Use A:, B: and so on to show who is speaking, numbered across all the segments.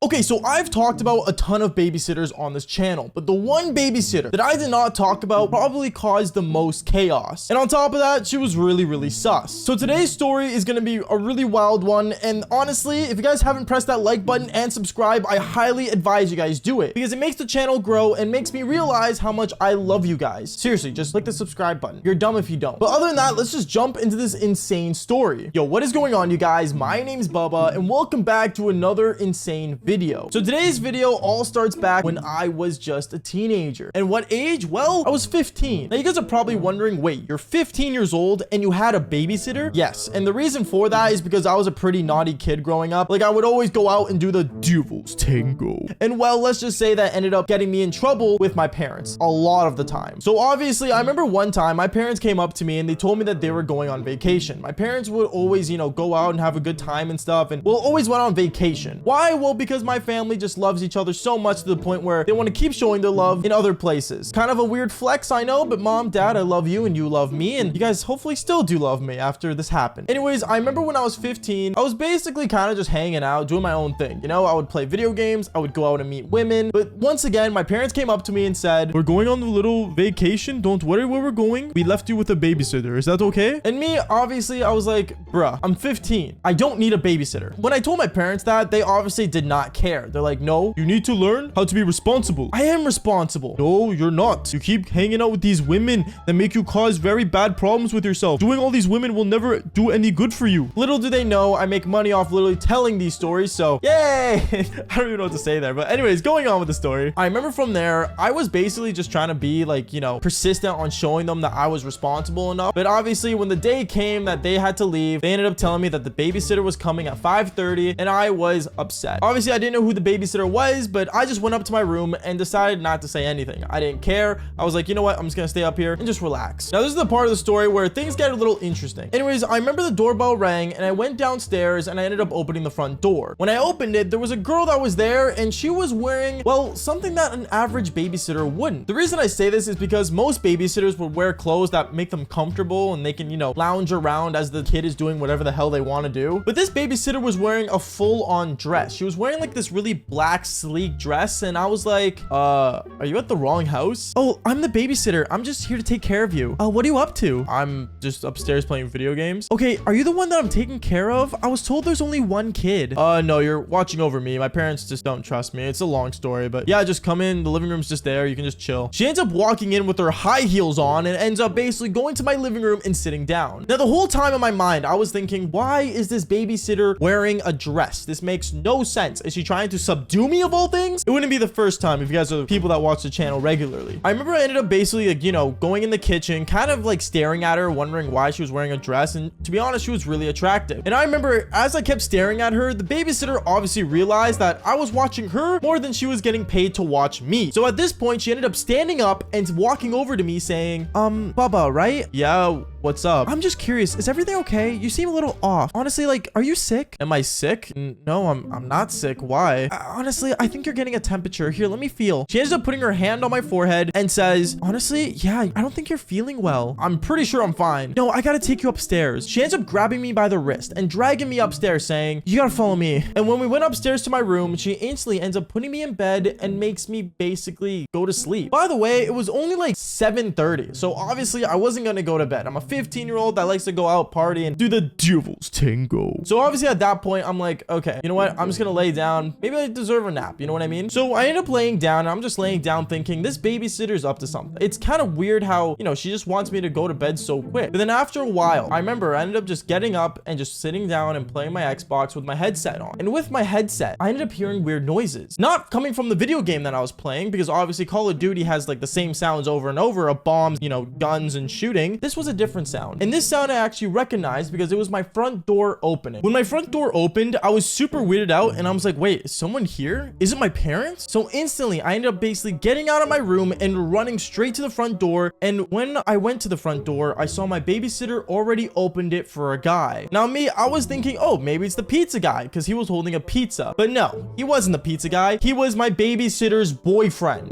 A: Okay, so I've talked about a ton of babysitters on this channel, but the one babysitter that I did not talk about probably caused the most chaos. And on top of that, she was really sus. So today's story is going to be a really wild one. And honestly, if you guys haven't pressed that like button and subscribe, I highly advise you guys do it because it makes the channel grow and makes me realize how much I love you guys. Seriously, just click the subscribe button. You're dumb if you don't. But other than that, let's just jump into this insane story. Yo, what is going on, you guys? My name's Bubba and welcome back to another insane video. So today's video all starts back when I was just a teenager. And what age? Well, I was 15. Now you guys are probably wondering, wait, you're 15 years old and you had a babysitter? Yes. And the reason for that is because I was a pretty naughty kid growing up. Like I would always go out and do the devil's tango. And well, let's just say that ended up getting me in trouble with my parents a lot of the time. So obviously I remember one time my parents came up to me and they told me that they were going on vacation. My parents would always, go out and have a good time and stuff. And we'll always went on vacation. Why? Well, because my family just loves each other so much to the point where they want to keep showing their love in other places. Kind of a weird flex, I know, but mom, dad, I love you and you love me and you guys hopefully still do love me after this happened. Anyways, I remember when I was 15, I was basically kind of just hanging out, doing my own thing. I would play video games, I would go out and meet women, but once again, my parents came up to me and said, "We're going on a little vacation. Don't worry where we're going. We left you with a babysitter. Is that okay?" And me, obviously, I was like, bruh, I'm 15. I don't need a babysitter. When I told my parents that, they obviously did not care. They're like, "No, you need to learn how to be responsible." I am responsible. "No, you're not. You keep hanging out with these women that make you cause very bad problems with yourself. Doing all these women will never do any good for you." Little do they know, I make money off literally telling these stories. So yay. I don't even know what to say there. But anyways, going on with the story. I remember from there, I was basically just trying to be like, persistent on showing them that I was responsible enough. But obviously when the day came that they had to leave, they ended up telling me that the babysitter was coming at 5:30 and I was upset. Obviously I didn't know who the babysitter was, but I just went up to my room and decided not to say anything. I didn't care. I was like, you know what? I'm just gonna stay up here and just relax. Now this is the part of the story where things get a little interesting. Anyways, I remember the doorbell rang and I went downstairs and I ended up opening the front door. When I opened it, there was a girl that was there and she was wearing, well, something that an average babysitter wouldn't. The reason I say this is because most babysitters would wear clothes that make them comfortable and they can, lounge around as the kid is doing whatever the hell they want to do. But this babysitter was wearing a full-on dress. She was wearing like this really black, sleek dress and I was like, are you at the wrong house? "Oh, I'm the babysitter. I'm just here to take care of you." "What are you up to?" "I'm just upstairs playing video games." "Okay, are you the one that I'm taking care of? I was told there's only one kid." No, you're watching over me. My parents just don't trust me. It's a long story, but yeah, just come in. The living room's just there. You can just chill." She ends up walking in with her high heels on and ends up basically going to my living room and sitting down. Now, the whole time in my mind, I was thinking, why is this babysitter wearing a dress? This makes no sense. Is she trying to subdue me of all things? It wouldn't be the first time if you guys are the people that watch the channel regularly. I remember I ended up basically like, going in the kitchen, kind of like staring at her, wondering why she was wearing a dress. And to be honest, she was really attractive. And I remember as I kept staring at her, the babysitter obviously realized that I was watching her more than she was getting paid to watch me. So at this point, she ended up standing up and walking over to me saying, "Bubba, right?" "Yeah, what's up?" "I'm just curious, is everything okay? You seem a little off. Honestly, like, are you sick?" "Am I sick?" No, I'm not sick. Why?" Honestly, I think you're getting a temperature. Here, let me feel." She ends up putting her hand on my forehead and says, "Honestly, yeah, I don't think you're feeling well." "I'm pretty sure I'm fine." "No, I gotta take you upstairs." She ends up grabbing me by the wrist and dragging me upstairs saying, "You gotta follow me." And when we went upstairs to my room, she instantly ends up putting me in bed and makes me basically go to sleep. By the way, it was only like 7:30. So obviously I wasn't gonna go to bed. I'm a 15-year-old that likes to go out party and do the devil's tango. So obviously at that point, I'm like, okay, you know what? I'm just gonna lay down. Maybe I deserve a nap. You know what I mean? So I end up laying down and I'm just laying down thinking this babysitter's up to something. It's kind of weird how, she just wants me to go to bed so quick. But then after a while, I remember I ended up just getting up and just sitting down and playing my Xbox with my headset on. And with my headset, I ended up hearing weird noises. Not coming from the video game that I was playing because obviously Call of Duty has like the same sounds over and over of bombs, guns and shooting. This was a different sound. And this sound I actually recognized because it was my front door opening. When my front door opened, I was super weirded out and I was like, wait, is someone here? Is it my parents? So instantly I ended up basically getting out of my room and running straight to the front door. And when I went to the front door, I saw my babysitter already opened it for a guy. Now me, I was thinking, oh, maybe it's the pizza guy because he was holding a pizza. But no, he wasn't the pizza guy. He was my babysitter's boyfriend.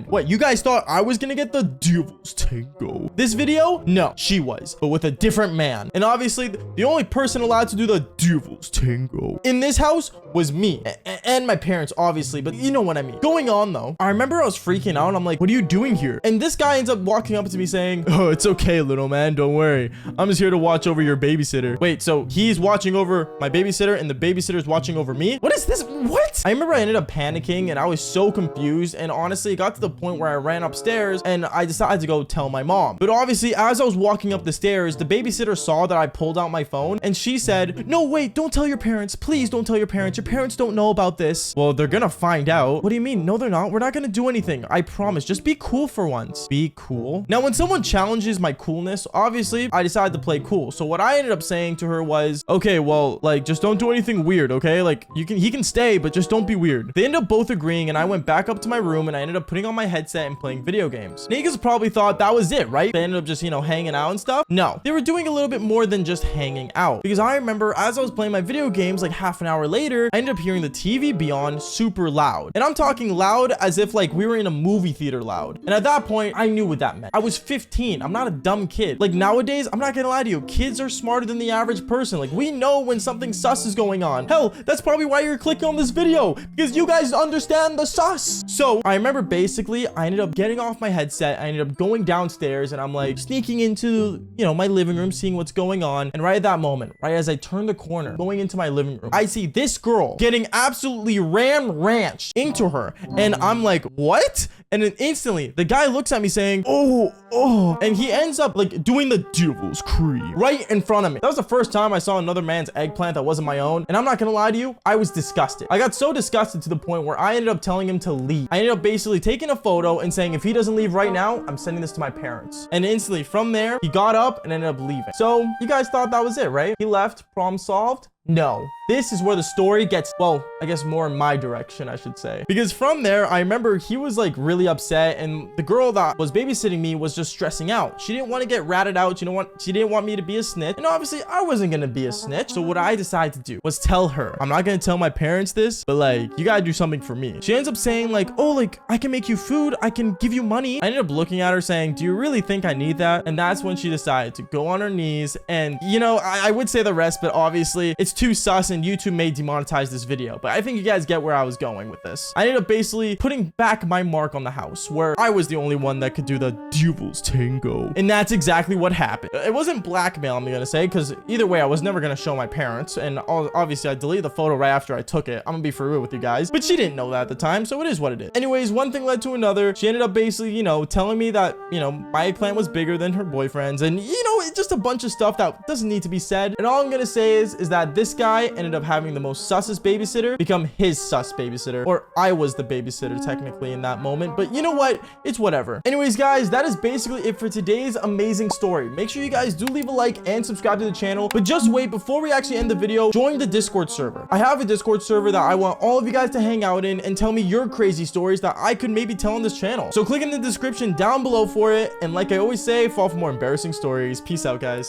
A: What, you guys thought I was gonna get the devil's tango? This video? No. she was, but with a different man. And obviously, the only person allowed to do the devil's tango in this house was me and my parents, obviously, but you know what I mean. Going on though, I remember I was freaking out. I'm like, what are you doing here? And this guy ends up walking up to me saying, oh, it's okay, little man, don't worry. I'm just here to watch over your babysitter. Wait, so he's watching over my babysitter and the babysitter's watching over me? What is this? What? I remember I ended up panicking and I was so confused, and honestly, it got to the point where I ran upstairs and I decided to go tell my mom. But obviously, as I was walking up the stairs, the babysitter saw that I pulled out my phone and she said, no, wait, don't tell your parents. Please don't tell your parents. Your parents don't know about this. Well, they're gonna find out. What do you mean? No, they're not. We're not gonna do anything. I promise. Just be cool for once. Be cool. Now, when someone challenges my coolness, obviously, I decided to play cool. So what I ended up saying to her was, okay, well, like, just don't do anything weird, okay? Like, he can stay, but just don't be weird. They ended up both agreeing, and I went back up to my room and I ended up putting on my headset and playing video games. Niggas probably thought that was it, right? They ended up just, you know, hanging out and stuff. No, they were doing a little bit more than just hanging out, because I remember as I was playing my video games, like half an hour later, I ended up hearing the TV be on super loud. And I'm talking loud as if like we were in a movie theater loud. And at that point, I knew what that meant. I was 15. I'm not a dumb kid. Like nowadays, I'm not gonna lie to you, kids are smarter than the average person. Like we know when something sus is going on. Hell, that's probably why you're clicking on this video, because you guys understand the sus. So I remember basically I ended up getting off my headset. I ended up going downstairs and I'm like sneaking into, you know, my living room, seeing what's going on. And right at that moment, right as I turned the corner, going into my living room, I see this girl getting absolutely ranched into her. And I'm like, what? And then instantly the guy looks at me saying, oh, and he ends up like doing the devil's cream right in front of me. That was the first time I saw another man's eggplant that wasn't my own. And I'm not gonna lie to you, I was disgusted. I got so disgusted to the point where I ended up telling him to leave. I ended up basically taking a photo and saying, if he doesn't leave right now, I'm sending this to my parents. And instantly from there, he got up and ended up leaving. So you guys thought that was it, right? He left, problem solved. No, this is where the story gets, well, I guess more in my direction, I should say. Because from there, I remember he was like really upset, and the girl that was babysitting me was just stressing out. She didn't want to get ratted out. You know what? She didn't want me to be a snitch. And obviously, I wasn't going to be a snitch. So what I decided to do was tell her, I'm not going to tell my parents this, but like, you got to do something for me. She ends up saying like, oh, like, I can make you food. I can give you money. I ended up looking at her saying, do you really think I need that? And that's when she decided to go on her knees. And, you know, I would say the rest, but obviously, it's too sus and YouTube may demonetize this video, but I think you guys get where I was going with this. I ended up basically putting back my mark on the house, where I was the only one that could do the devil's tango. And that's exactly what happened. It wasn't blackmail, I'm gonna say, because either way, I was never gonna show my parents. And obviously I deleted the photo right after I took it. I'm gonna be for real with you guys, but she didn't know that at the time, so it is what it is. Anyways, one thing led to another. She ended up basically, you know, telling me that, you know, my eggplant was bigger than her boyfriend's, and you know, it's just a bunch of stuff that doesn't need to be said. And all I'm gonna say is that this guy ended up having the most sussest babysitter become his sus babysitter, or I was the babysitter technically in that moment, but you know what, it's whatever. Anyways guys, that is basically it for today's amazing story. Make sure you guys do leave a like and subscribe to the channel, but just wait, before we actually end the video, join the Discord server. I have a Discord server that I want all of you guys to hang out in and tell me your crazy stories that I could maybe tell on this channel. So click in the description down below for it, and like I always say, fall for more embarrassing stories. Peace out guys.